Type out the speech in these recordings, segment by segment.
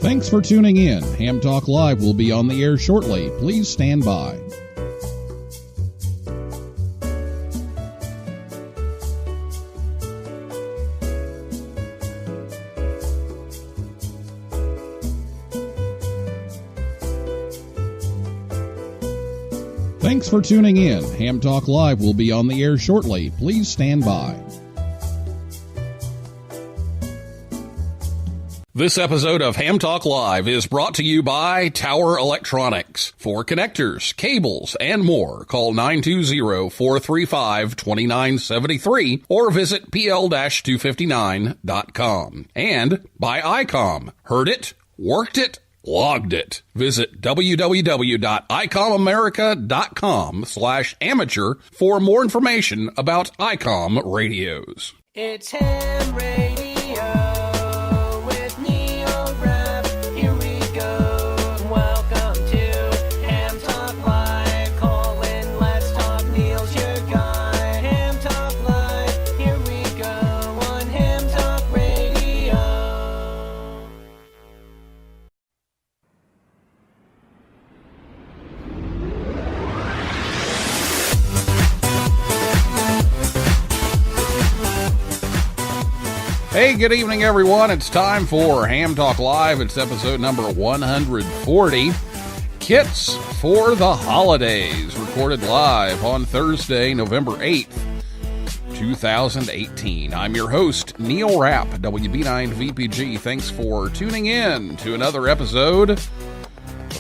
Thanks for tuning in. Ham Talk Live will be on the air shortly. Please stand by. Thanks for tuning in. Ham Talk Live will be on the air shortly. Please stand by. This episode of Ham Talk Live is brought to you by Tower Electronics. For connectors, cables, and more, call 920-435-2973 or visit pl-259.com. And by ICOM. Heard it, worked it, logged it. Visit www.icomamerica.com/amateur for more information about ICOM radios. It's Ham Radio. Hey, good evening, everyone. It's time for Ham Talk Live. It's episode number 140. Kits for the Holidays, recorded live on Thursday, November 8th, 2018. I'm your host, Neil Rapp, WB9VPG. Thanks for tuning in to another episode of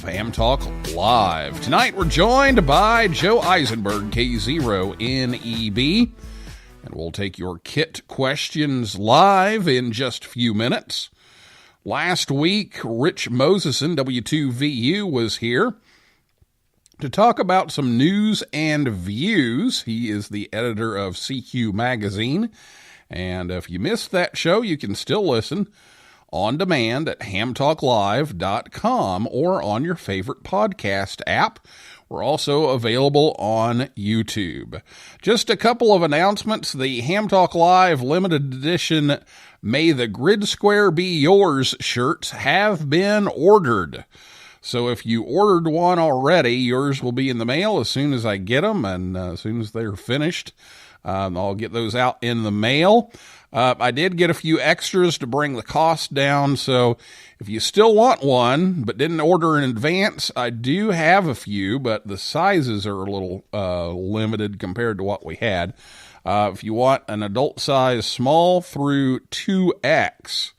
Ham Talk Live. Tonight, we're joined by Joe Eisenberg, K0NEB. And we'll take your kit questions live in just a few minutes. Last week, Rich Moseson, W2VU, was here to talk about some news and views. He is the editor of CQ Magazine. And if you missed that show, you can still listen on demand at hamtalklive.com or on your favorite podcast app. We're also available on YouTube. Just a couple of announcements. The Ham Talk Live limited edition May the Grid Square Be Yours shirts have been ordered. So if you ordered one already, yours will be in the mail as soon as I get them, and as soon as they're finished, I'll get those out in the mail. I did get a few extras to bring the cost down, so if you still want one but didn't order in advance, I do have a few, but the sizes are a little limited compared to what we had. If you want an adult size small through 2X,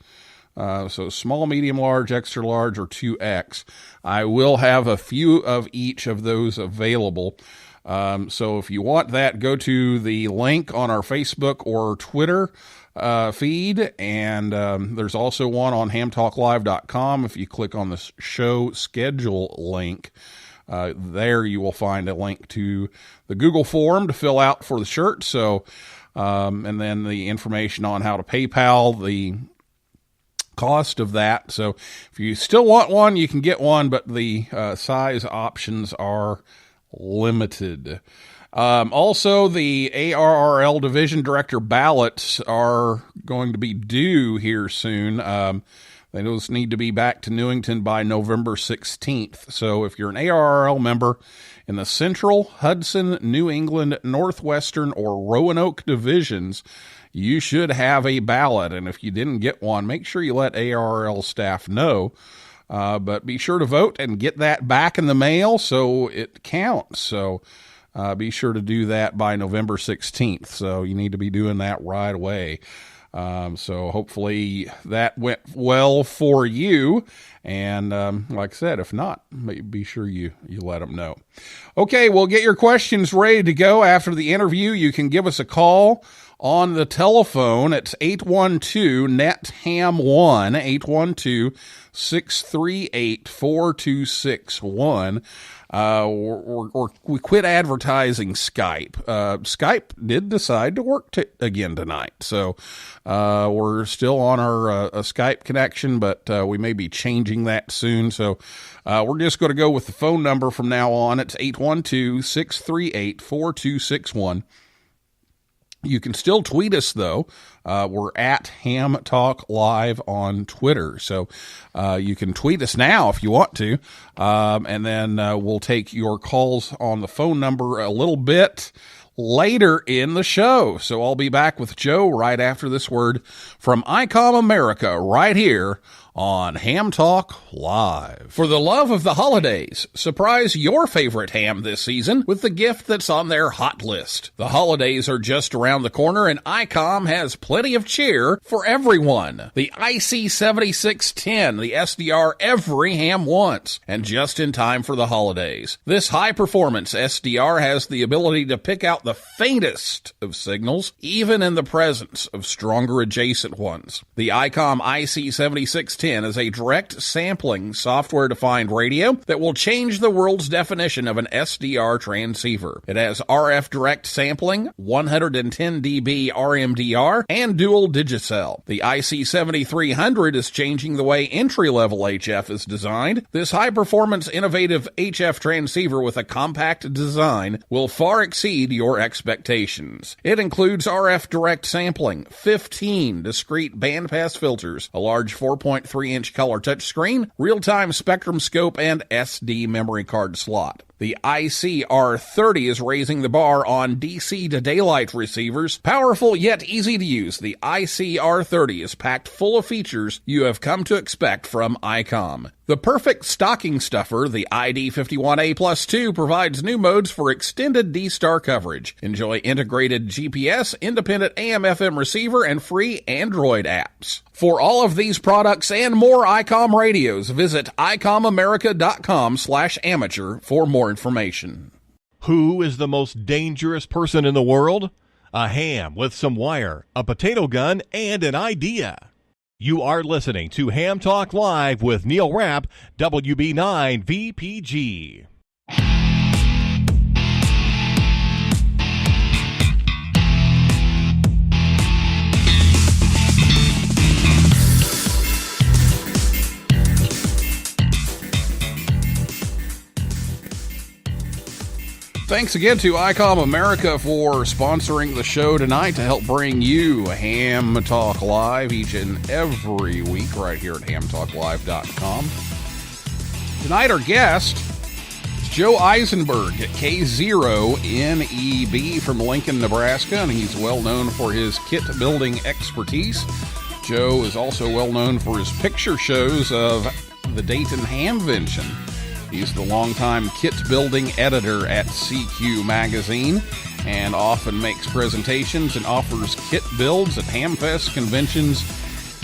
so small, medium, large, extra large, or 2X, I will have a few of each of those available. So if you want that, go to the link on our Facebook or Twitter feed, and there's also one on hamtalklive.com. If you click on the show schedule link, there you will find a link to the Google form to fill out for the shirt. So, and then the information on how to PayPal the cost of that. So if you still want one, you can get one, but the size options are limited. Also, the ARRL Division Director ballots are going to be due here soon. They just need to be back to Newington by November 16th. So if you're an ARRL member in the Central, Hudson, New England, Northwestern, or Roanoke divisions, you should have a ballot. And if you didn't get one, make sure you let ARRL staff know. But be sure to vote and get that back in the mail so it counts. So be sure to do that by November 16th. So you need to be doing that right away. So hopefully that went well for you. And like I said, if not, be sure you let them know. Okay, we'll get your questions ready to go after the interview. You can give us a call on the telephone. It's 812-NET-HAM1, 812-638-4261. We quit advertising Skype. Skype did decide to work again tonight. So, we're still on our Skype connection, but we may be changing that soon. So, we're just going to go with the phone number from now on. It's 812-638-4261. You can still tweet us, though. We're at Ham Talk Live on Twitter. So you can tweet us now if you want to. And then we'll take your calls on the phone number a little bit later in the show. So I'll be back with Joe right after this word from ICOM America right here on Ham Talk Live. For the love of the holidays, surprise your favorite ham this season with the gift that's on their hot list. The holidays are just around the corner, and ICOM has plenty of cheer for everyone. The IC7610, the SDR every ham wants, and just in time for the holidays. This high-performance SDR has the ability to pick out the faintest of signals, even in the presence of stronger adjacent ones. The ICOM IC7610 is a direct sampling software-defined radio that will change the world's definition of an SDR transceiver. It has RF direct sampling, 110 dB RMDR, and dual digicell. The IC7300 is changing the way entry-level HF is designed. This high-performance innovative HF transceiver with a compact design will far exceed your expectations. It includes RF direct sampling, 15 discrete bandpass filters, a large 4.3-inch color touchscreen, real-time spectrum scope, and SD memory card slot. The ICR30 is raising the bar on DC to daylight receivers. Powerful yet easy to use, the ICR30 is packed full of features you have come to expect from ICOM. The perfect stocking stuffer, the ID51A Plus 2, provides new modes for extended D-Star coverage. Enjoy integrated GPS, independent AM/FM receiver, and free Android apps. For all of these products and more ICOM radios, visit icomamerica.com/amateur for more information. Who is the most dangerous person in the world? A ham with some wire, a potato gun, and an idea. You are listening to Ham Talk Live with Neil Rapp, WB9 VPG. Thanks again to ICOM America for sponsoring the show tonight to help bring you Ham Talk Live each and every week right here at hamtalklive.com. Tonight our guest is Joe Eisenberg at K0NEB from Lincoln, Nebraska, and he's well known for his kit building expertise. Joe is also well known for his picture shows of the Dayton Hamvention. He's the longtime kit building editor at CQ Magazine and often makes presentations and offers kit builds at Hamfest conventions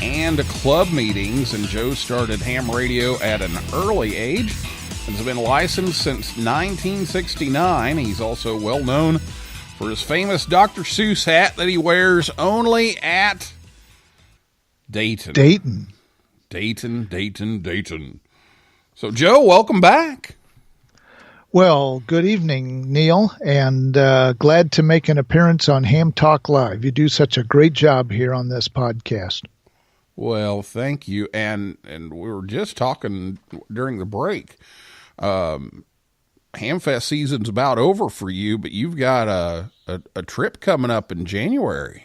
and club meetings. And Joe started ham radio at an early age and has been licensed since 1969. He's also well known for his famous Dr. Seuss hat that he wears only at Dayton. Dayton. So, Joe, welcome back. Well, good evening, Neil, and glad to make an appearance on Ham Talk Live. You do such a great job here on this podcast. Well, thank you. And we were just talking during the break. Hamfest season's about over for you, but you've got a trip coming up in January.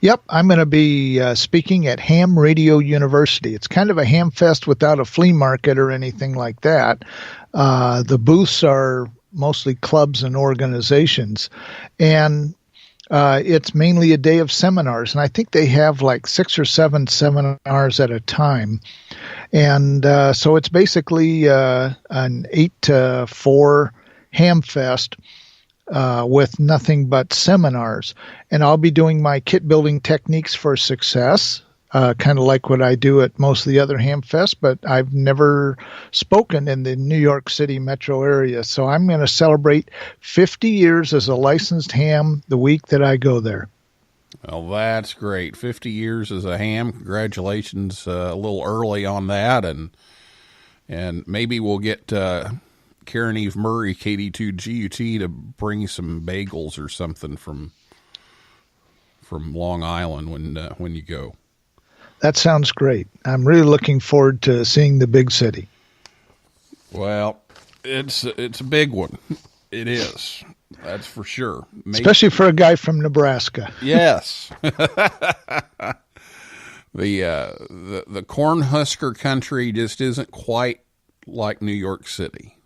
Yep, I'm going to be speaking at Ham Radio University. It's kind of a ham fest without a flea market or anything like that. The booths are mostly clubs and organizations, and it's mainly a day of seminars. And I think they have like 6 or 7 seminars at a time. And so it's basically an 8 to 4 ham fest. With nothing but seminars. And I'll be doing my kit building techniques for success, kind of like what I do at most of the other ham fests, but I've never spoken in the New York City metro area. So I'm going to celebrate 50 years as a licensed ham the week that I go there. Well, that's great. 50 years as a ham. Congratulations a little early on that. And maybe we'll get Karen Eve Murray, KD2GUT, to bring you some bagels or something from Long Island when you go. That sounds great. I'm really looking forward to seeing the big city. Well, it's a big one. It is. That's for sure. Especially for a guy from Nebraska. Yes. The Cornhusker country just isn't quite like New York City.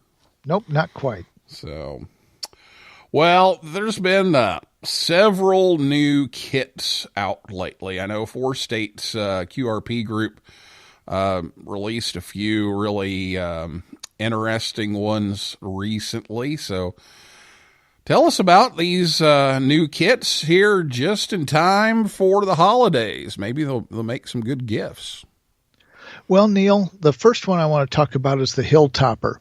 Nope, not quite. So, well, there's been several new kits out lately. I know 4 States QRP group released a few really interesting ones recently. So tell us about these new kits here just in time for the holidays. Maybe they'll make some good gifts. Well, Neil, the first one I want to talk about is the Hilltopper.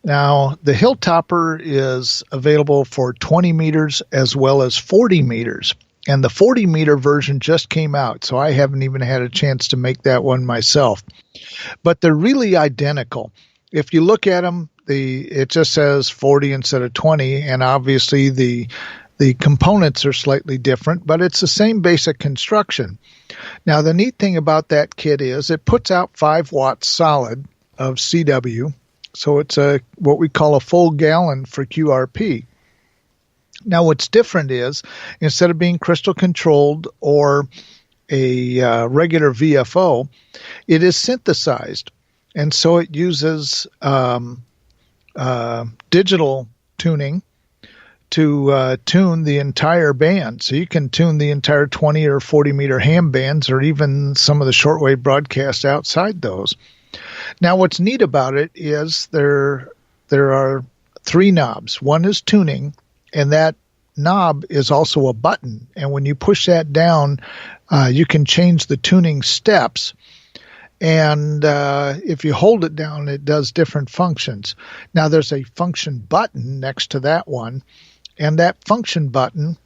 Now, the Hilltopper is available for 20 meters as well as 40 meters. And the 40-meter version just came out, so I haven't even had a chance to make that one myself. But they're really identical. If you look at them, it just says 40 instead of 20, and obviously the components are slightly different, but it's the same basic construction. Now, the neat thing about that kit is it puts out 5 watts solid of CW, so it's what we call a full gallon for QRP. Now, what's different is instead of being crystal controlled or a regular VFO, it is synthesized. And so it uses digital tuning to tune the entire band. So you can tune the entire 20 or 40 meter ham bands or even some of the shortwave broadcasts outside those. Now, what's neat about it is there are 3 knobs. One is tuning, and that knob is also a button. And when you push that down, you can change the tuning steps. And if you hold it down, it does different functions. Now, there's a function button next to that one. And that function button,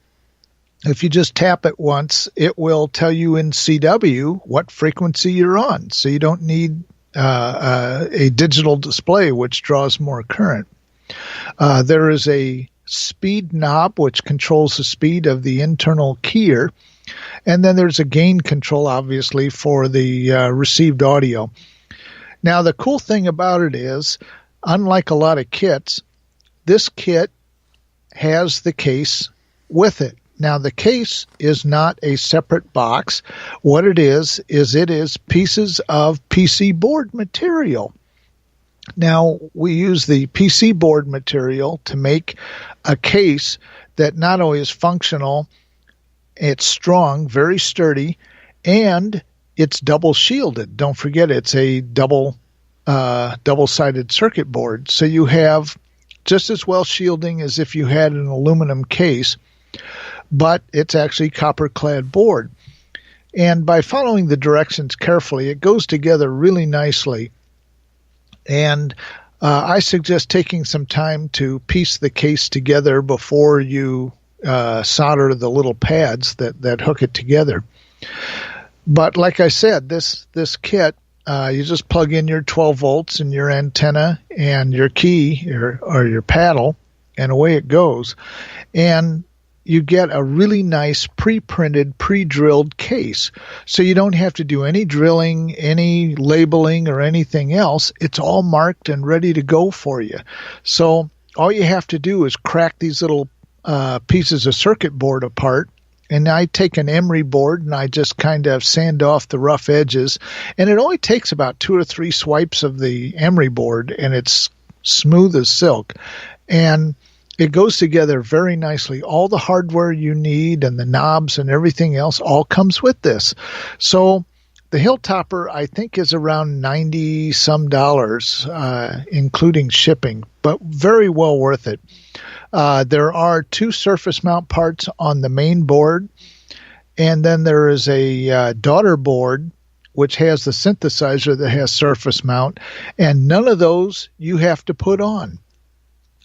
if you just tap it once, it will tell you in CW what frequency you're on. So you don't need a digital display, which draws more current. There is a speed knob, which controls the speed of the internal keyer. And then there's a gain control, obviously, for the received audio. Now, the cool thing about it is, unlike a lot of kits, this kit has the case with it. Now, the case is not a separate box. What it is pieces of PC board material. Now, we use the PC board material to make a case that not only is functional, it's strong, very sturdy, and it's double shielded. Don't forget, it's a double-sided circuit board. So you have just as well shielding as if you had an aluminum case, but it's actually copper-clad board. And by following the directions carefully, it goes together really nicely. And I suggest taking some time to piece the case together before you solder the little pads that hook it together. But like I said, this kit, you just plug in your 12 volts and your antenna and your key or your paddle, and away it goes. And you get a really nice pre-printed, pre-drilled case. So you don't have to do any drilling, any labeling, or anything else. It's all marked and ready to go for you. So all you have to do is crack these little pieces of circuit board apart. And I take an emery board and I just kind of sand off the rough edges. And it only takes about 2 or 3 swipes of the emery board, and it's smooth as silk. And it goes together very nicely. All the hardware you need and the knobs and everything else all comes with this. So the Hilltopper, I think, is around $90-some, including shipping, but very well worth it. There are 2 surface mount parts on the main board, and then there is a daughter board, which has the synthesizer that has surface mount, and none of those you have to put on.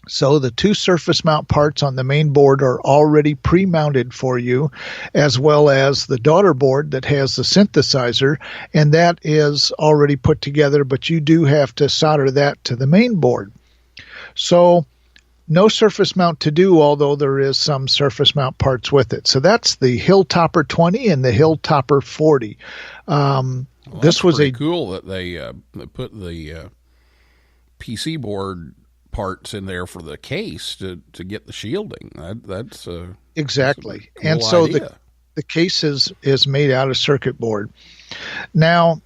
So the 2 surface mount parts on the main board are already pre-mounted for you, as well as the daughter board that has the synthesizer, and that is already put together, but you do have to solder that to the main board. So no surface mount to do, although there is some surface mount parts with it. So that's the Hilltopper 20 and the Hilltopper 40. This was cool that they put the PC board parts in there for the case to get the shielding. That's exactly. Cool and so idea. the case is made out of circuit board. Now,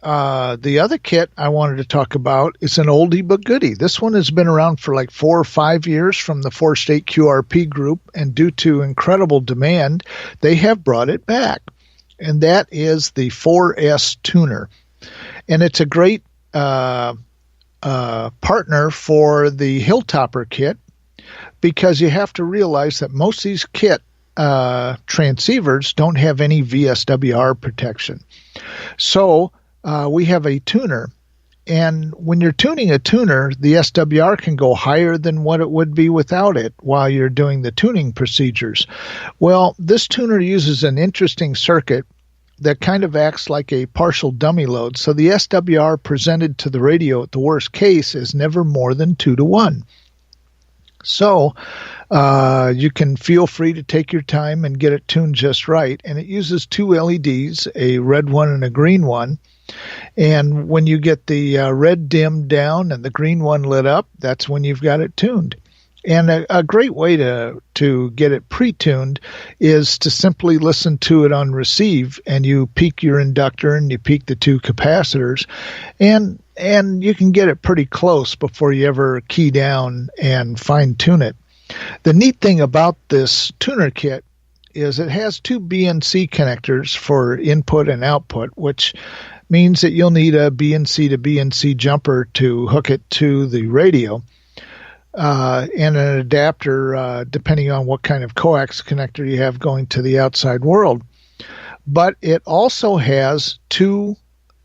the other kit I wanted to talk about is an oldie but goodie. This one has been around for like 4 or 5 years from the 4-state QRP group, and due to incredible demand, they have brought it back. And that is the 4S tuner. And it's a great partner for the Hilltopper kit, because you have to realize that most of these kit transceivers don't have any VSWR protection. So we have a tuner, and when you're tuning a tuner, the SWR can go higher than what it would be without it while you're doing the tuning procedures. Well, this tuner uses an interesting circuit that kind of acts like a partial dummy load. So the SWR presented to the radio at the worst case is never more than 2-to-1. So you can feel free to take your time and get it tuned just right. And it uses 2 LEDs, a red one and a green one. And when you get the red dimmed down and the green one lit up, that's when you've got it tuned. And a great way to get it pre-tuned is to simply listen to it on receive, and you peak your inductor and you peak the 2 capacitors, and you can get it pretty close before you ever key down and fine-tune it. The neat thing about this tuner kit is it has 2 BNC connectors for input and output, which means that you'll need a BNC to BNC jumper to hook it to the radio. And an adapter, depending on what kind of coax connector you have going to the outside world. But it also has 2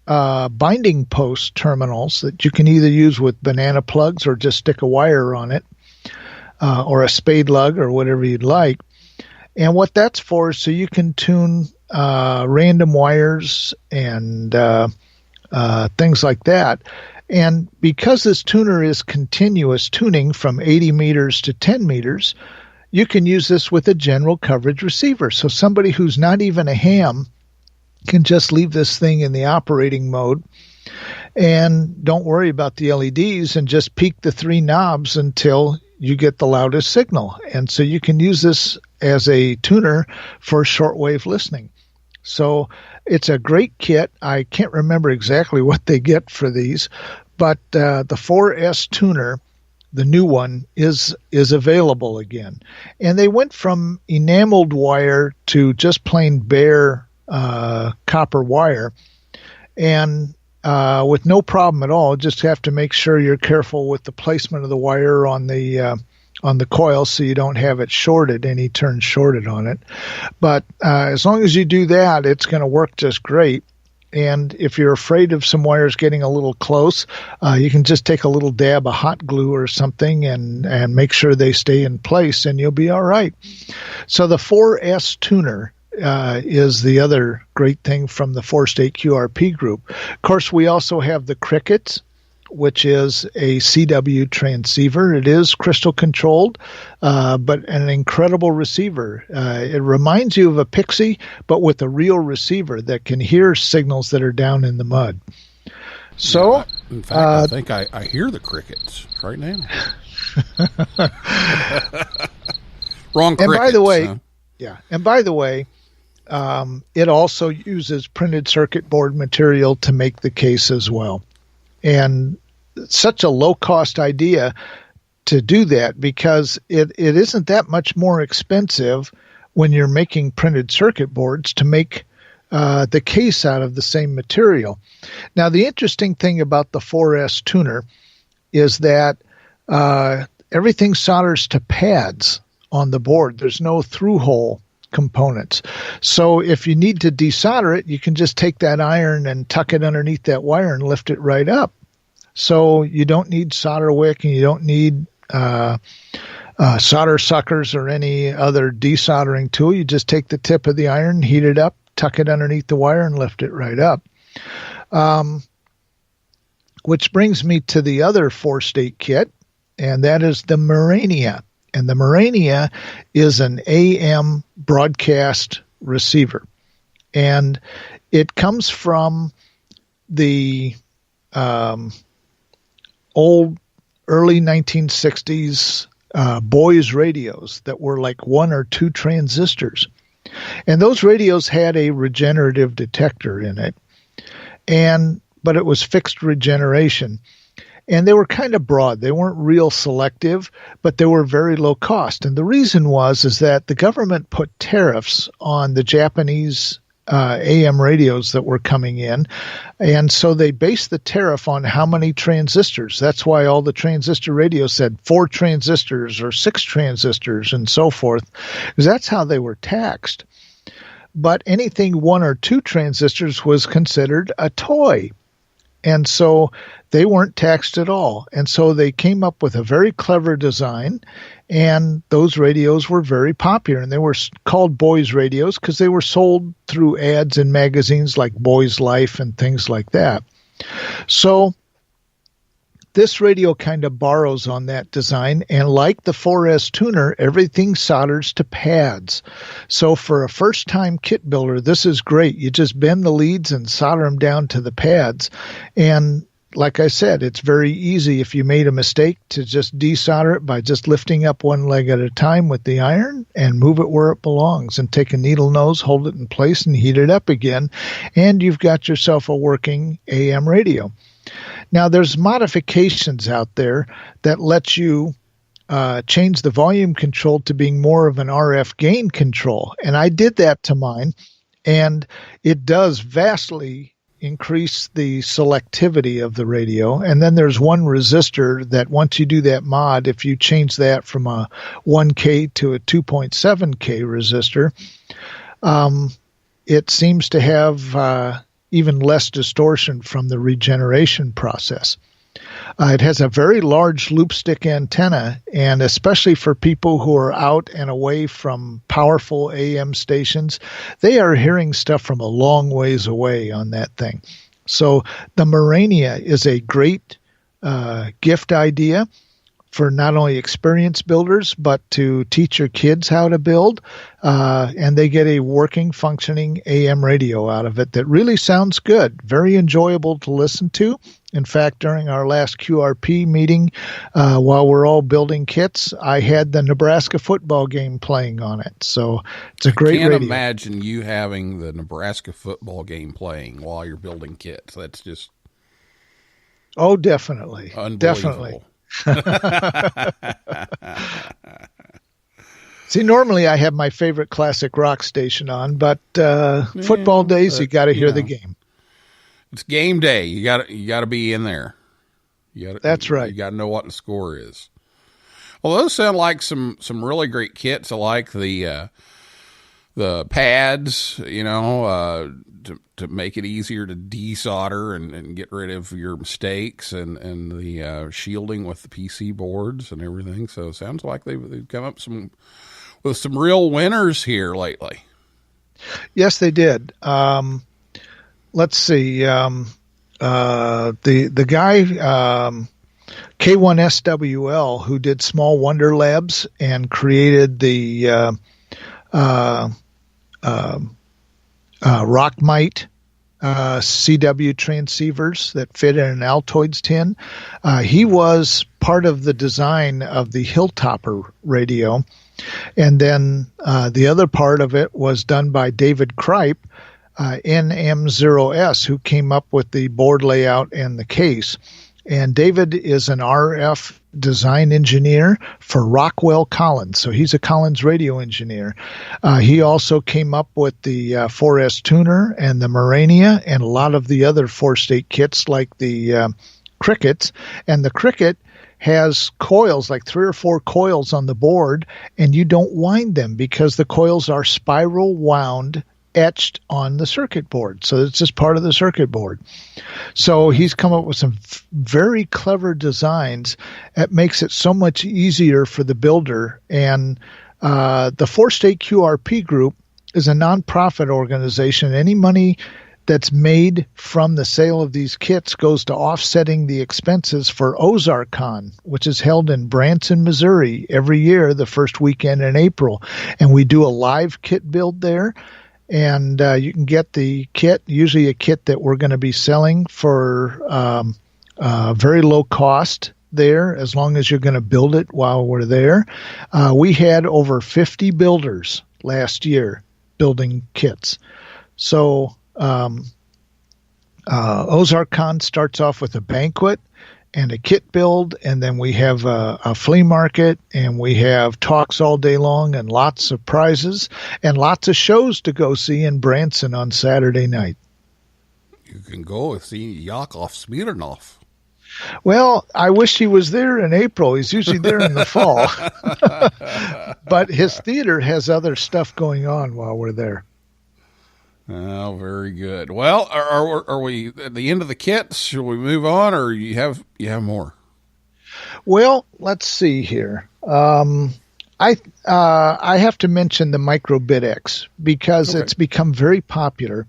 binding post terminals that you can either use with banana plugs or just stick a wire on it, or a spade lug or whatever you'd like. And what that's for is so you can tune random wires and things like that. And because this tuner is continuous tuning from 80 meters to 10 meters, you can use this with a general coverage receiver. So somebody who's not even a ham can just leave this thing in the operating mode and don't worry about the LEDs and just peak the 3 knobs until you get the loudest signal. And so you can use this as a tuner for shortwave listening. So it's a great kit. I can't remember exactly what they get for these, but the 4S tuner, the new one, is available again. And they went from enameled wire to just plain bare copper wire, and with no problem at all. Just have to make sure you're careful with the placement of the wire on the coil so you don't have it shorted, any turn shorted on it. But as long as you do that, it's going to work just great. And if you're afraid of some wires getting a little close, you can just take a little dab of hot glue or something and make sure they stay in place, and you'll be all right. So the 4S tuner is the other great thing from the 4-state QRP group. Of course, we also have the Crickets, which is a CW transceiver. It is crystal controlled, but an incredible receiver. It reminds you of a Pixie, but with a real receiver that can hear signals that are down in the mud. So, yeah, in fact, I think I hear the crickets right now. Wrong crickets. And by the way, huh? And by the way, it also uses printed circuit board material to make the case as well. And such a low-cost idea to do that, because it isn't that much more expensive when you're making printed circuit boards to make the case out of the same material. Now, the interesting thing about the 4S tuner is that everything solders to pads on the board. There's no through-hole components. So if you need to desolder it, you can just take that iron and tuck it underneath that wire and lift it right up. So you don't need solder wick, and you don't need solder suckers or any other desoldering tool. You just take the tip of the iron, heat it up, tuck it underneath the wire, and lift it right up. Which brings me to the other 4-state kit, and that is the Morania. And the Morania is an AM broadcast receiver. And it comes from the old early 1960s boys radios that were like 1 or 2 transistors. And those radios had a regenerative detector in it, but it was fixed regeneration. And they were kind of broad. They weren't real selective, but they were very low cost. And the reason is that the government put tariffs on the Japanese AM radios that were coming in. And so they based the tariff on how many transistors. That's why all the transistor radios said 4 transistors or 6 transistors and so forth, because that's how they were taxed. But anything 1 or 2 transistors was considered a toy. And so they weren't taxed at all. And so they came up with a very clever design, and those radios were very popular. And they were called boys radios because they were sold through ads in magazines like Boys Life and things like that. So this radio kind of borrows on that design, and like the 4S tuner, everything solders to pads. So for a first-time kit builder, this is great. You just bend the leads and solder them down to the pads. And like I said, it's very easy if you made a mistake to just desolder it by just lifting up one leg at a time with the iron and move it where it belongs, and take a needle nose, hold it in place, and heat it up again. And you've got yourself a working AM radio. Now, there's modifications out there that let you change the volume control to being more of an RF gain control. And I did that to mine, and it does vastly increase the selectivity of the radio. And then there's one resistor that once you do that mod, if you change that from a 1K to a 2.7K resistor, it seems to have even less distortion from the regeneration process. It has a very large loop stick antenna, and especially for people who are out and away from powerful AM stations, they are hearing stuff from a long ways away on that thing. So the Morania is a great gift idea for not only experienced builders, but to teach your kids how to build. And they get a working, functioning AM radio out of it that really sounds good, very enjoyable to listen to. In fact, during our last QRP meeting, while we're all building kits, I had the Nebraska football game playing on it. So it's a great radio. I can't imagine you having the Nebraska football game playing while you're building kits. That's just... Oh, definitely. Unbelievable. Definitely. See, normally I have my favorite classic rock station on, but football days, you got to hear the game. It's game day. You got to be in there. That's right. You got to know what the score is. Well, those sound like some really great kits. I like the pads, to make it easier to desolder and get rid of your mistakes, and the shielding with the PC boards and everything. So it sounds like they've come up with some real winners here lately. Yes, they did. Let's see. The guy K1SWL, who did Small Wonder Labs and created the Rockmite CW transceivers that fit in an Altoids tin. He was part of the design of the Hilltopper radio. And then the other part of it was done by David Kripe, NM0S, who came up with the board layout and the case. And David is an RF design engineer for Rockwell Collins. So he's a Collins radio engineer. He also came up with the 4S tuner and the Morania and a lot of the other 4-state kits like the Crickets. And the Cricket has coils, like 3 or 4 coils on the board, and you don't wind them because the coils are spiral wound etched on the circuit board. So it's just part of the circuit board. So he's come up with some very clever designs that makes it so much easier for the builder. And the 4-State QRP group is a nonprofit organization. Any money that's made from the sale of these kits goes to offsetting the expenses for OzarkCon, which is held in Branson, Missouri every year, the first weekend in April. And we do a live kit build there. And you can get the kit, usually a kit that we're going to be selling for very low cost. there as long as you're going to build it while we're there. We had over 50 builders last year building kits. So OzarkCon starts off with a banquet and a kit build, and then we have a flea market, and we have talks all day long and lots of prizes and lots of shows to go see in Branson on Saturday night. You can go see Yakov Smirnov. Well, I wish he was there in April. He's usually there in the fall. But his theater has other stuff going on while we're there. Oh, very good. Well, are we at the end of the kits? Should we move on, or you have more? Well, let's see here. I have to mention the MicroBitX because it's become very popular.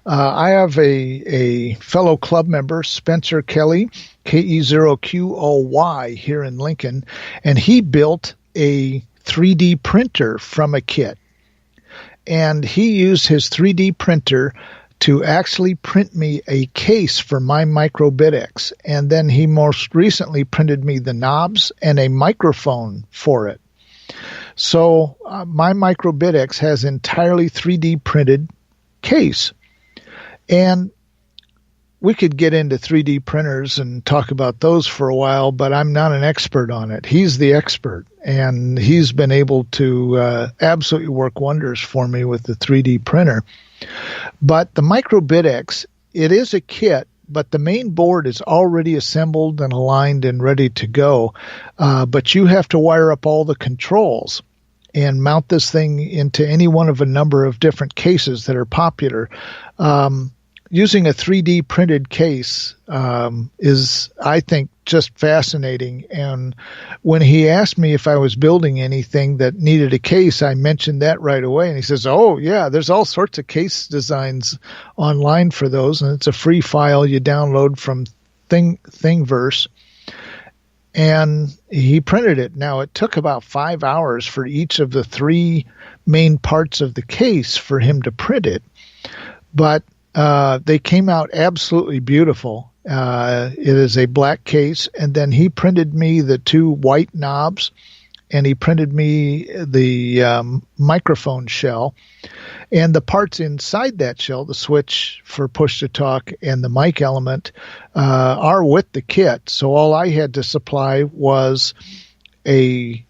I have a fellow club member, Spencer Kelly, KE0QOY, here in Lincoln, and he built a 3D printer from a kit. And he used his 3D printer to actually print me a case for my MicroBitX. And then he most recently printed me the knobs and a microphone for it. So my MicroBitX has entirely 3D printed case. And we could get into 3D printers and talk about those for a while, but I'm not an expert on it. He's the expert, and he's been able to absolutely work wonders for me with the 3D printer. But the MicroBitX, it is a kit, but the main board is already assembled and aligned and ready to go. But you have to wire up all the controls and mount this thing into any one of a number of different cases that are popular. Using a 3D printed case is, I think, just fascinating. And when he asked me if I was building anything that needed a case, I mentioned that right away. And he says, oh, yeah, there's all sorts of case designs online for those. And it's a free file you download from Thingiverse. And he printed it. Now, it took about 5 hours for each of the three main parts of the case for him to print it. But they came out absolutely beautiful. It is a black case, and then he printed me the two white knobs, and he printed me the microphone shell. And the parts inside that shell, the switch for push-to-talk and the mic element, are with the kit. So all I had to supply was a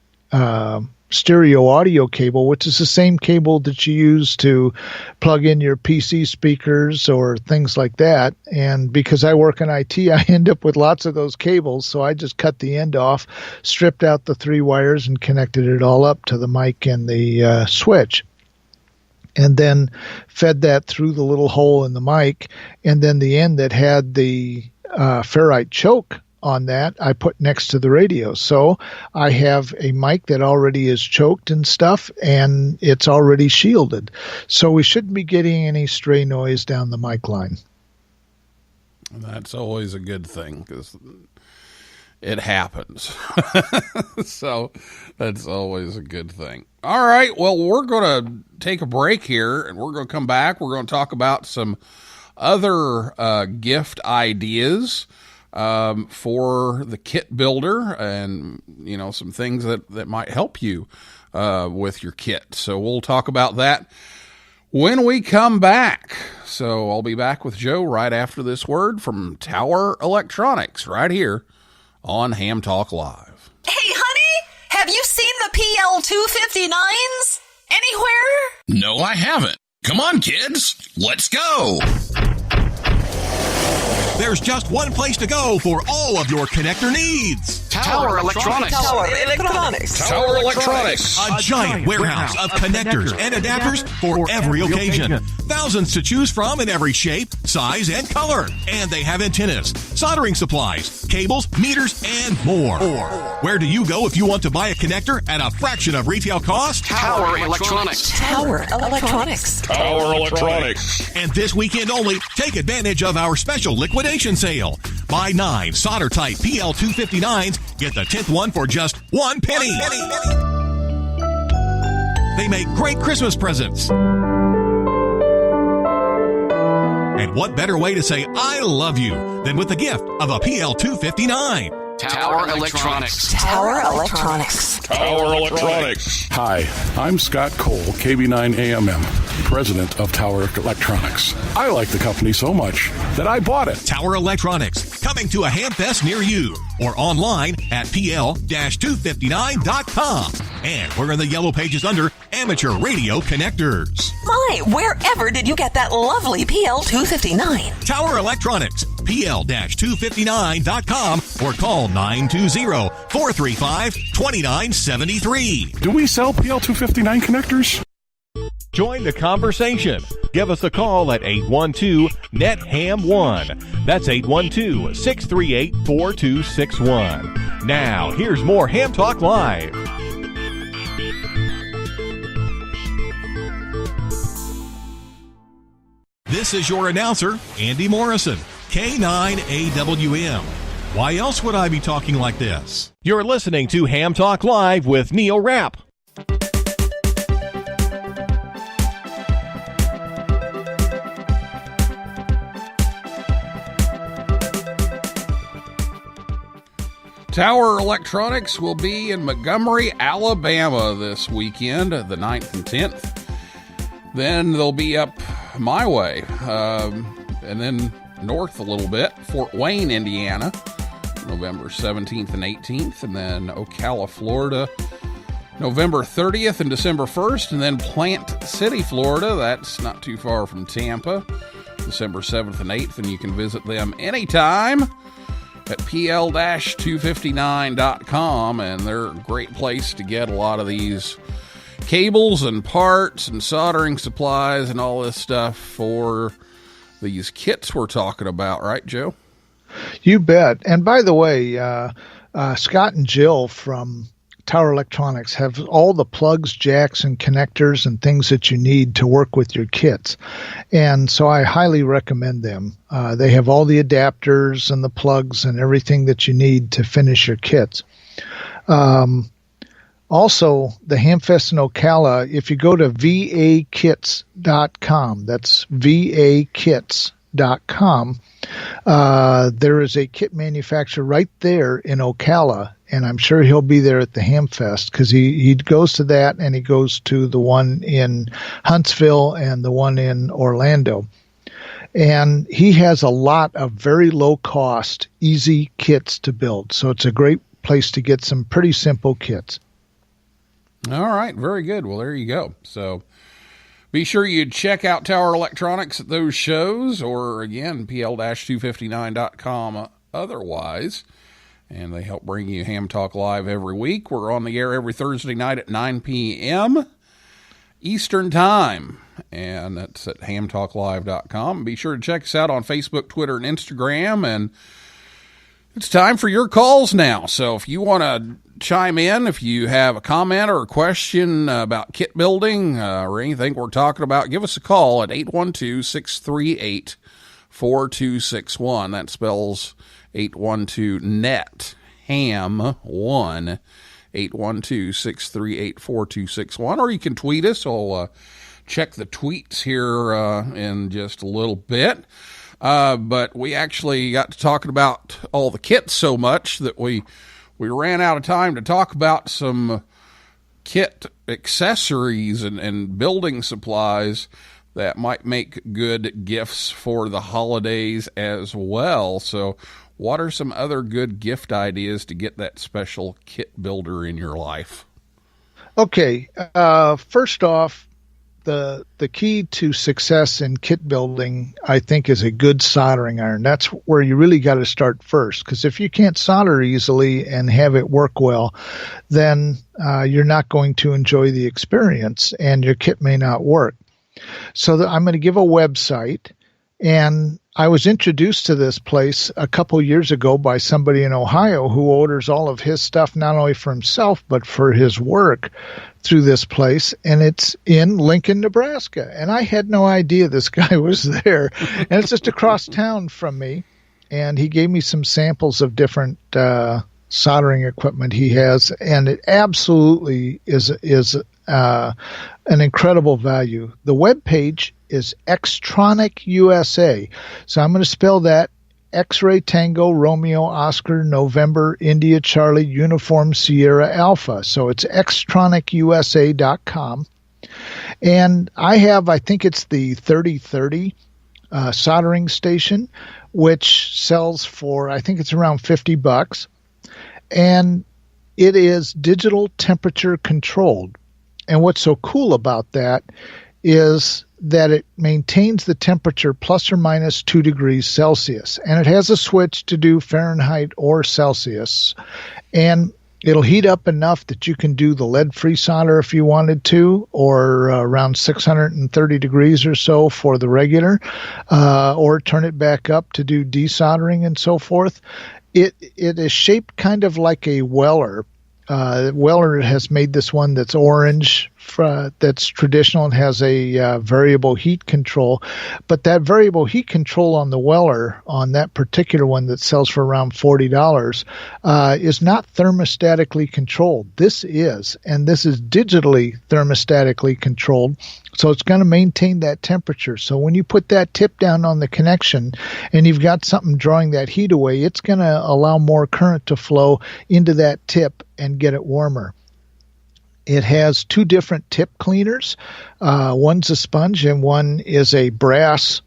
stereo audio cable, which is the same cable that you use to plug in your PC speakers or things like that. And because I work in IT, I end up with lots of those cables. So I just cut the end off, stripped out the three wires, and connected it all up to the mic and the switch. And then fed that through the little hole in the mic. And then the end that had the ferrite choke on that, I put next to the radio. So I have a mic that already is choked and stuff, and it's already shielded. So we shouldn't be getting any stray noise down the mic line. That's always a good thing, because it happens. So that's always a good thing. All right. Well, we're going to take a break here, and we're going to come back. We're going to talk about some other gift ideas for the kit builder, and some things that might help you with your kit. So we'll talk about that when we come back. So I'll be back with Joe right after this word from Tower Electronics right here on Ham Talk Live. Hey, honey, have you seen the PL259s anywhere? No, I haven't. Come on, kids, let's go. There's just one place to go for all of your connector needs. Tower Electronics. Tower Electronics. Tower Electronics. A giant warehouse of connectors and adapters for every occasion. Thousands to choose from in every shape, size, and color. And they have antennas, soldering supplies, cables, meters, and more. Where do you go if you want to buy a connector at a fraction of retail cost? Tower Electronics. Tower Electronics. Tower Electronics. And this weekend only, take advantage of our special liquidation sale. Buy 9 solder-type PL259s, get the 10th one for just 1 penny. They make great Christmas presents. And what better way to say I love you than with the gift of a PL259? Tower Electronics. Tower Electronics. Tower Electronics. Hi, I'm Scott Cole, KB9AMM, president of Tower Electronics. I like the company so much that I bought it. Tower Electronics, coming to a Hamfest near you or online at pl-259.com. And we're in the yellow pages under Amateur Radio Connectors. My, wherever did you get that lovely PL259? Tower Electronics, pl-259.com or call 920-435-2973. Do we sell PL259 connectors? Join the conversation. Give us a call at 812-NET-HAM1. That's 812-638-4261. Now, here's more Ham Talk Live. This is your announcer, Andy Morrison, K9AWM. Why else would I be talking like this? You're listening to Ham Talk Live with Neil Rapp. Tower Electronics will be in Montgomery, Alabama this weekend, the 9th and 10th. Then they'll be up my way, and then north a little bit, Fort Wayne, Indiana, November 17th and 18th, and then Ocala, Florida, November 30th and December 1st, and then Plant City, Florida, that's not too far from Tampa, December 7th and 8th, and you can visit them anytime at pl-259.com, and they're a great place to get a lot of these cables and parts and soldering supplies and all this stuff for these kits we're talking about, right, Joe? You bet. And by the way, Scott and Jill from Tower Electronics have all the plugs, jacks, and connectors and things that you need to work with your kits. And so I highly recommend them. They have all the adapters and the plugs and everything that you need to finish your kits. Also, the Hamfest in Ocala, if you go to vakits.com, that's vakits.com, there is a kit manufacturer right there in Ocala, and I'm sure he'll be there at the Hamfest because he goes to that and he goes to the one in Huntsville and the one in Orlando. And he has a lot of very low-cost, easy kits to build, so it's a great place to get some pretty simple kits. All right, very good. Well, there you go. So be sure you check out Tower Electronics at those shows, or again, pl-259.com otherwise. And they help bring you Ham Talk Live every week. We're on the air every Thursday night at 9 p.m. Eastern Time. And that's at hamtalklive.com. Be sure to check us out on Facebook, Twitter, and Instagram. And it's time for your calls now. So if you want to chime in, if you have a comment or a question about kit building or anything we're talking about, give us a call at 812-638-4261. That spells 812-NET-HAM1, 812-638-4261. Or you can tweet us. I'll check the tweets here in just a little bit. But we actually got to talking about all the kits so much that we ran out of time to talk about some kit accessories and building supplies that might make good gifts for the holidays as well. So what are some other good gift ideas to get that special kit builder in your life? Okay. First off, the key to success in kit building, I think, is a good soldering iron. That's where you really got to start first, because if you can't solder easily and have it work well, then you're not going to enjoy the experience and your kit may not work. So I'm going to give a website, and I was introduced to this place a couple years ago by somebody in Ohio who orders all of his stuff not only for himself but for his work through this place, and it's in Lincoln, Nebraska. And I had no idea this guy was there. And it's just across town from me. And he gave me some samples of different soldering equipment he has, and it absolutely is an incredible value. The webpage is Xtronic USA. So I'm going to spell that X-Ray Tango Romeo Oscar November India Charlie Uniform Sierra Alpha. So it's xtronicusa.com. And I think it's the 3030 soldering station, which sells for, I think it's around $50. And it is digital temperature controlled. And what's so cool about that is that it maintains the temperature plus or minus 2 degrees Celsius. And it has a switch to do Fahrenheit or Celsius. And it'll heat up enough that you can do the lead-free solder if you wanted to, or around 630 degrees or so for the regular, or turn it back up to do desoldering and so forth. It is shaped kind of like a Weller. Weller has made this one that's orange, that's traditional and has a variable heat control. But that variable heat control on the Weller, on that particular one that sells for around $40, is not thermostatically controlled. This is, and this is digitally thermostatically controlled. So it's going to maintain that temperature. So when you put that tip down on the connection and you've got something drawing that heat away, it's going to allow more current to flow into that tip and get it warmer. It has 2 different tip cleaners. One's a sponge and one is a brass,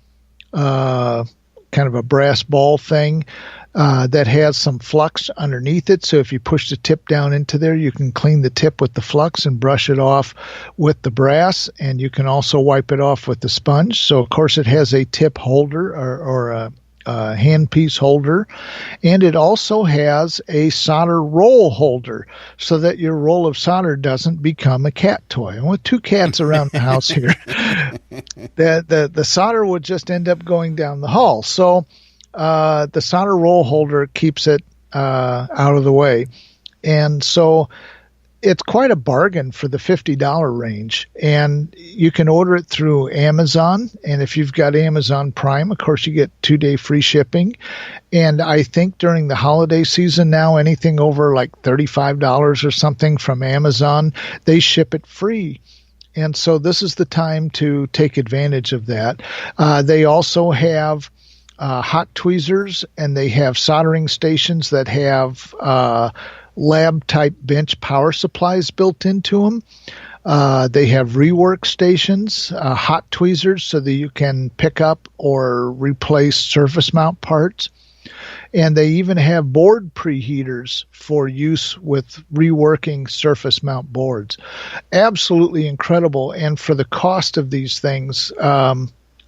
kind of a brass ball thing that has some flux underneath it. So if you push the tip down into there, you can clean the tip with the flux and brush it off with the brass. And you can also wipe it off with the sponge. So, of course, it has a tip holder or a handpiece holder, and it also has a solder roll holder so that your roll of solder doesn't become a cat toy. And with 2 cats around the house here, the solder would just end up going down the hall. So the solder roll holder keeps it out of the way. And so it's quite a bargain for the $50 range, and you can order it through Amazon. And if you've got Amazon Prime, of course, you get 2-day free shipping. And I think during the holiday season now, anything over like $35 or something from Amazon, they ship it free. And so this is the time to take advantage of that. They also have hot tweezers, and they have soldering stations that have lab-type bench power supplies built into them. They have rework stations, hot tweezers, so that you can pick up or replace surface mount parts. And they even have board preheaters for use with reworking surface mount boards. Absolutely incredible. And for the cost of these things,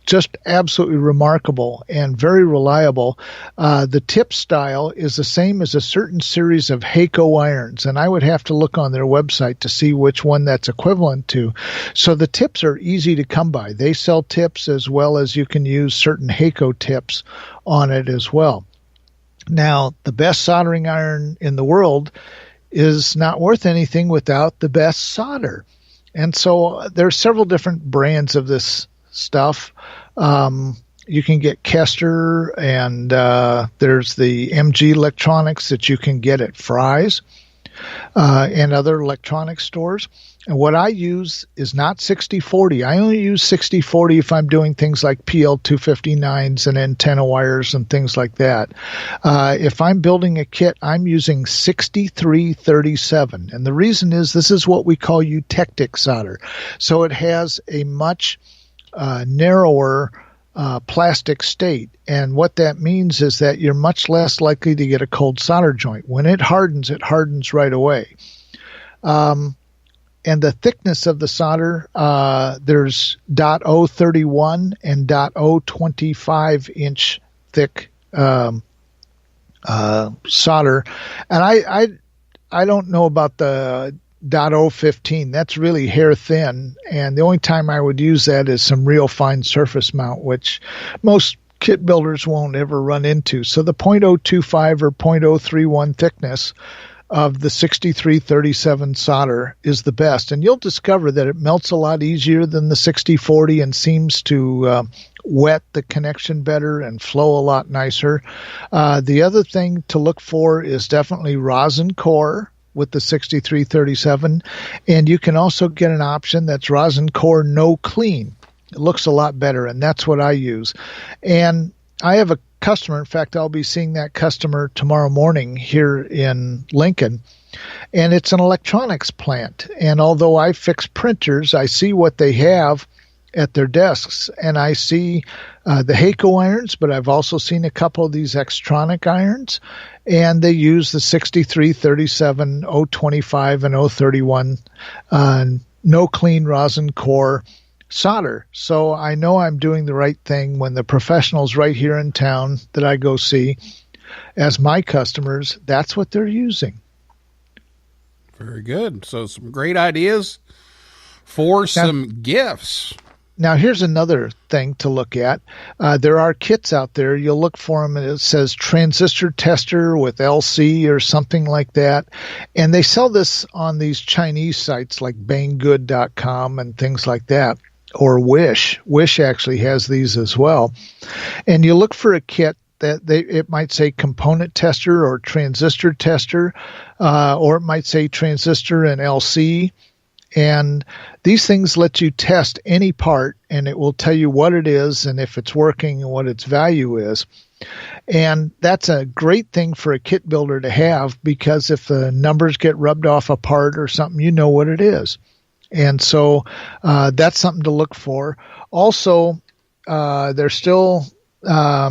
just absolutely remarkable and very reliable. The tip style is the same as a certain series of Hakko irons, and I would have to look on their website to see which one that's equivalent to. So the tips are easy to come by. They sell tips as well as you can use certain Hakko tips on it as well. Now, the best soldering iron in the world is not worth anything without the best solder. And so there are several different brands of this stuff. You can get Kester, and there's the MG Electronics that you can get at Fry's and other electronics stores. And what I use is not 60/40. I only use 60/40 if I'm doing things like PL259s and antenna wires and things like that. If I'm building a kit, I'm using 63/37. And the reason is this is what we call eutectic solder. So it has a much narrower plastic state. And what that means is that you're much less likely to get a cold solder joint. When it hardens right away. And the thickness of the solder, there's .031 and .025 inch thick solder. And I don't know about the .015. That's really hair thin. And the only time I would use that is some real fine surface mount, which most kit builders won't ever run into. So the .025 or .031 thickness of the 6337 solder is the best. And you'll discover that it melts a lot easier than the 6040 and seems to wet the connection better and flow a lot nicer. The other thing to look for is definitely rosin core with the 6337. And you can also get an option that's rosin core no clean. It looks a lot better, and that's what I use. And I have a customer. In fact, I'll be seeing that customer tomorrow morning here in Lincoln. And it's an electronics plant. And although I fix printers, I see what they have at their desks. And I see the Heiko irons, but I've also seen a couple of these Xtronic irons. And they use the 63, 37, 025, and 031 no clean rosin core solder. So I know I'm doing the right thing when the professionals right here in town that I go see as my customers, that's what they're using. Very good. So some great ideas for some gifts. Now, here's another thing to look at. There are kits out there. You'll look for them, and it says transistor tester with LC or something like that. And they sell this on these Chinese sites like banggood.com and things like that, or Wish. Wish actually has these as well. And you look for a kit that it might say component tester or transistor tester, or it might say transistor and LC. And these things let you test any part, and it will tell you what it is and if it's working and what its value is. And that's a great thing for a kit builder to have, because if the numbers get rubbed off a part or something, you know what it is. And so that's something to look for. Also, they're still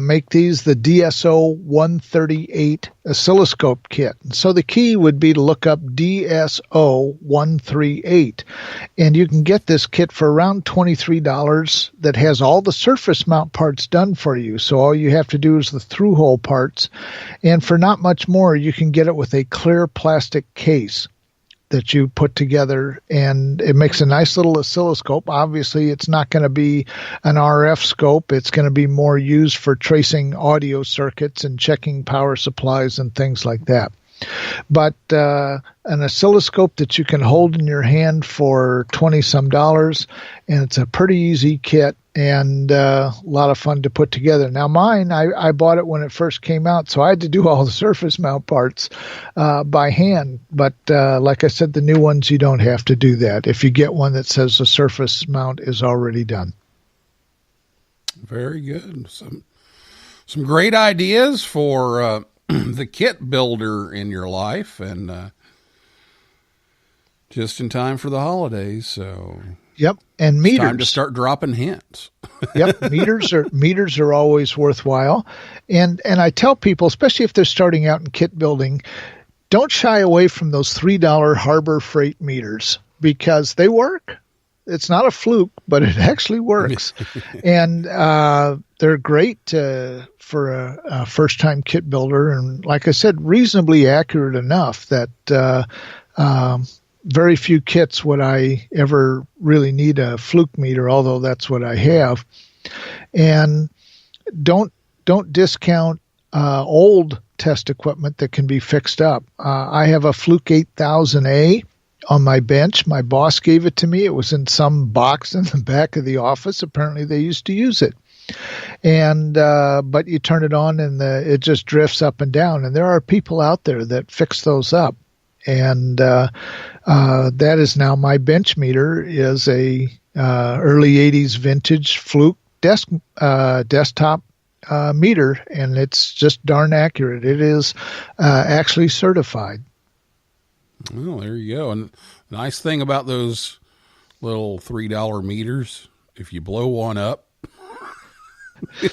make these the DSO 138 oscilloscope kit. So the key would be to look up DSO 138. And you can get this kit for around $23 that has all the surface mount parts done for you. So all you have to do is the through hole parts. And for not much more, you can get it with a clear plastic case that you put together, and it makes a nice little oscilloscope. Obviously, it's not going to be an RF scope. It's going to be more used for tracing audio circuits and checking power supplies and things like that. But an oscilloscope that you can hold in your hand for $20-some, and it's a pretty easy kit and a lot of fun to put together. Now mine, I bought it when it first came out, so I had to do all the surface mount parts by hand. But like I said, the new ones, you don't have to do that if you get one that says the surface mount is already done. Very good. Some great ideas for the kit builder in your life, and just in time for the holidays. So yep, and meters. It's time to start dropping hints. Yep, meters are always worthwhile, and I tell people, especially if they're starting out in kit building, don't shy away from those $3 Harbor Freight meters, because they work. It's not a fluke, but it actually works. And they're great for a first-time kit builder. And like I said, reasonably accurate enough that very few kits would I ever really need a fluke meter, although that's what I have. And don't discount old test equipment that can be fixed up. I have a Fluke 8000A on my bench. My boss gave it to me. It was in some box in the back of the office. Apparently they used to use it. And but you turn it on and it just drifts up and down. And there are people out there that fix those up. And that is now my bench meter, is a early 80s vintage Fluke desktop meter, and it's just darn accurate. It is actually certified. Well, there you go. And the nice thing about those little $3 meters, if you blow one up,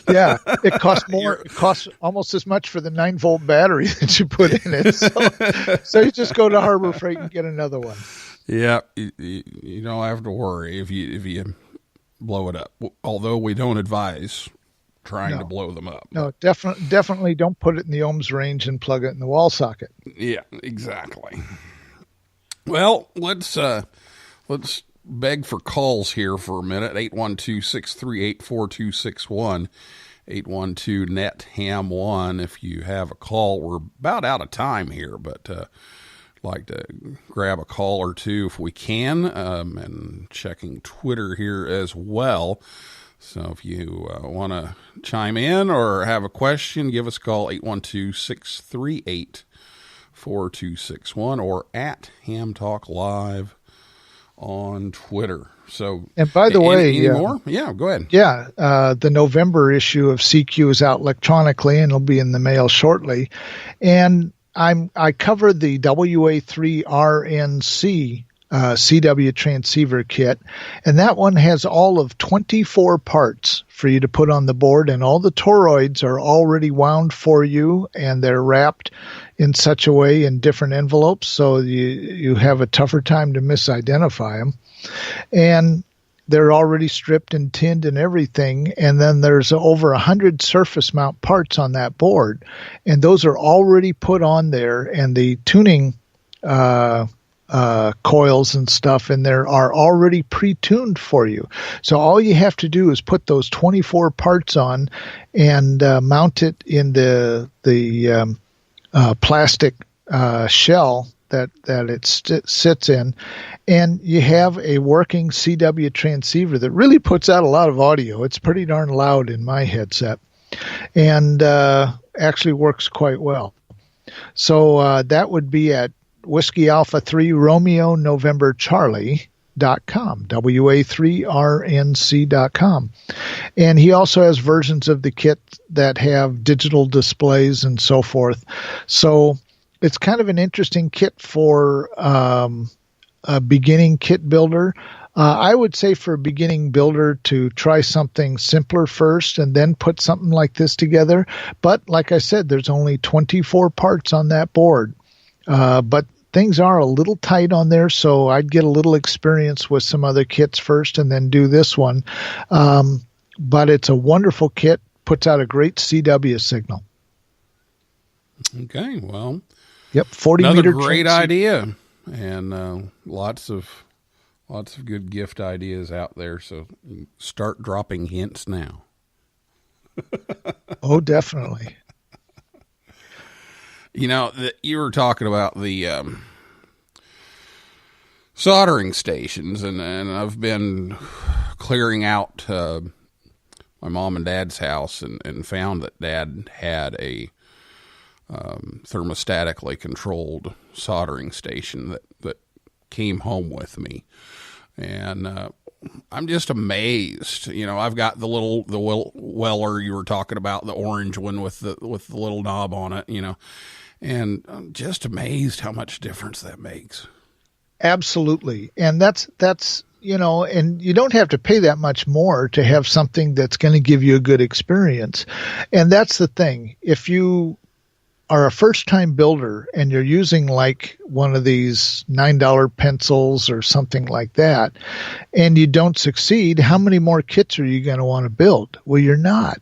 yeah, it costs more. It costs almost as much for the 9-volt battery that you put in it. So you just go to Harbor Freight and get another one. Yeah, you don't have to worry if you blow it up. Although we don't advise trying to blow them up. No, definitely don't put it in the ohms range and plug it in the wall socket. Yeah, exactly. Well, let's beg for calls here for a minute. 812-638-4261. 812-NET-HAM1 if you have a call. We're about out of time here, but like to grab a call or two if we can, and checking Twitter here as well. So if you want to chime in or have a question, give us a call, 812-638-4261, or at Ham Talk Live on Twitter. So, and by the way, any more? Yeah, go ahead. Yeah, the November issue of CQ is out electronically, and it'll be in the mail shortly. And I cover the WA3RNC CW transceiver kit, and that one has all of 24 parts for you to put on the board, and all the toroids are already wound for you, and they're wrapped in such a way in different envelopes, so you have a tougher time to misidentify them. And they're already stripped and tinned and everything. And then there's over 100 surface mount parts on that board. And those are already put on there. And the tuning coils and stuff in there are already pre-tuned for you. So all you have to do is put those 24 parts on and mount it in the plastic shell that it sits in, and you have a working CW transceiver that really puts out a lot of audio. It's pretty darn loud in my headset, and actually works quite well. So that would be at Whiskey Alpha 3 Romeo November Charlie.com, WA3RNC.com. And he also has versions of the kit that have digital displays and so forth. So it's kind of an interesting kit for a beginning kit builder. I would say for a beginning builder to try something simpler first and then put something like this together. But like I said, there's only 24 parts on that board. But things are a little tight on there, so I'd get a little experience with some other kits first and then do this one. But it's a wonderful kit, puts out a great CW signal. Okay, well, yep, 40 another meter great idea, and lots of good gift ideas out there. So start dropping hints now. Oh, definitely. You know, you were talking about the soldering stations, and I've been clearing out my mom and dad's house and found that Dad had a thermostatically controlled soldering station that came home with me. And I'm just amazed. You know, I've got the Weller you were talking about, the orange one with the little knob on it, you know, and I'm just amazed how much difference that makes. Absolutely. And that's, you know, and you don't have to pay that much more to have something that's going to give you a good experience. And that's the thing. If you are a first-time builder and you're using like one of these $9 pencils or something like that, and you don't succeed, how many more kits are you going to want to build? Well, you're not.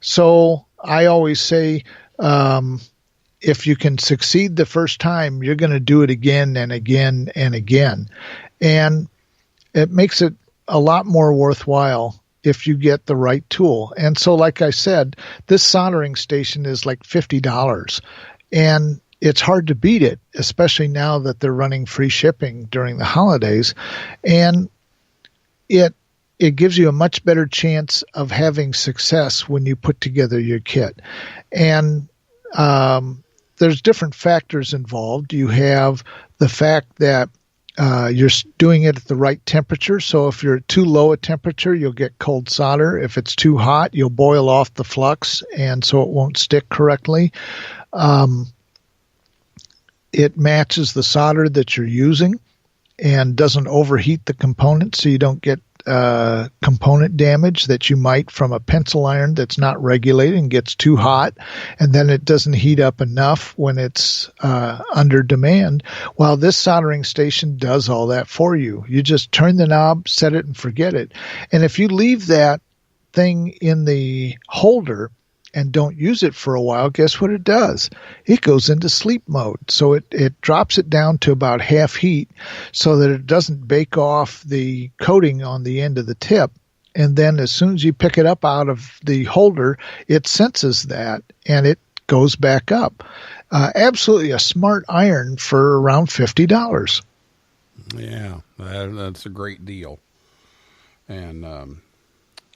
So I always say, if you can succeed the first time, you're going to do it again and again and again. And it makes it a lot more worthwhile if you get the right tool. And so, like I said, this soldering station is like $50, and it's hard to beat it, especially now that they're running free shipping during the holidays. And it gives you a much better chance of having success when you put together your kit. And there's different factors involved. You have the fact that you're doing it at the right temperature. So if you're at too low a temperature, you'll get cold solder. If it's too hot, you'll boil off the flux, and so it won't stick correctly. It matches the solder that you're using and doesn't overheat the component, so you don't get component damage that you might from a pencil iron that's not regulated and gets too hot, and then it doesn't heat up enough when it's under demand. While this soldering station does all that for you. You just turn the knob, set it, and forget it. And if you leave that thing in the holder and don't use it for a while, guess what it does? It goes into sleep mode. So it drops it down to about half heat so that it doesn't bake off the coating on the end of the tip. And then as soon as you pick it up out of the holder, it senses that and it goes back up. Absolutely a smart iron for around $50. Yeah, that's a great deal. And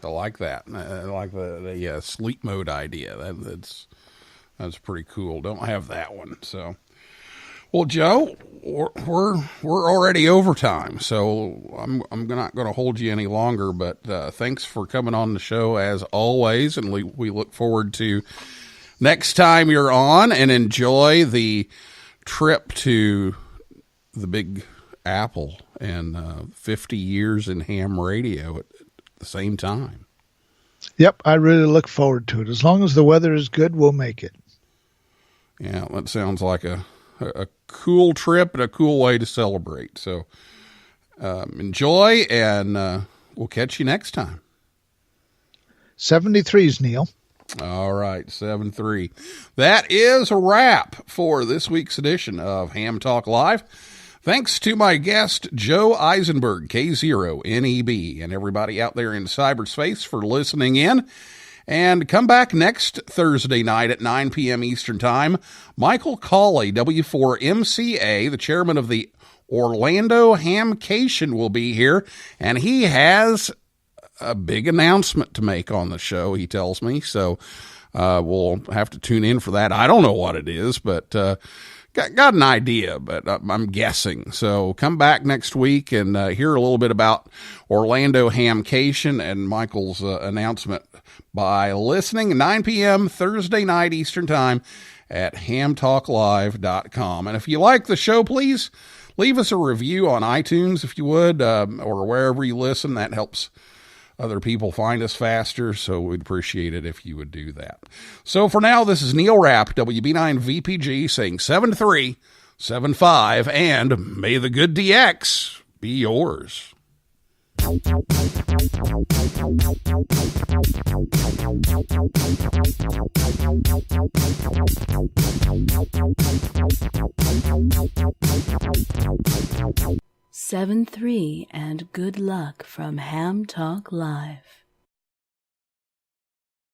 I like that. I like the sleep mode idea. That's pretty cool. Don't have that one. So, Well, Joe, we're already overtime, so I'm not going to hold you any longer. But thanks for coming on the show as always, and we look forward to next time you're on, and enjoy the trip to the Big Apple and 50 years in ham radio at the same time. Yep, I really look forward to it. As long as the weather is good, we'll make it. Yeah, that sounds like a cool trip and a cool way to celebrate. So enjoy, and we'll catch you next time. 73s, Neil. All right, 7-3. That is a wrap for this week's edition of Ham Talk Live. Thanks to my guest, Joe Eisenberg, K0NEB, and everybody out there in cyberspace for listening in. And come back next Thursday night at 9 p.m. Eastern Time. Michael Cawley, W4MCA, the chairman of the Orlando Hamcation, will be here, and he has a big announcement to make on the show, he tells me. So we'll have to tune in for that. I don't know what it is, but got an idea, but I'm guessing. So come back next week and hear a little bit about Orlando Hamcation and Michael's announcement by listening 9 p.m. Thursday night Eastern Time at hamtalklive.com. And if you like the show, please leave us a review on iTunes if you would, or wherever you listen. That helps other people find us faster, so we'd appreciate it if you would do that. So for now, this is Neil Rapp, WB9VPG, saying 7-3, 7-5, and may the good DX be yours. Seven 3 and good luck from Ham Talk Live.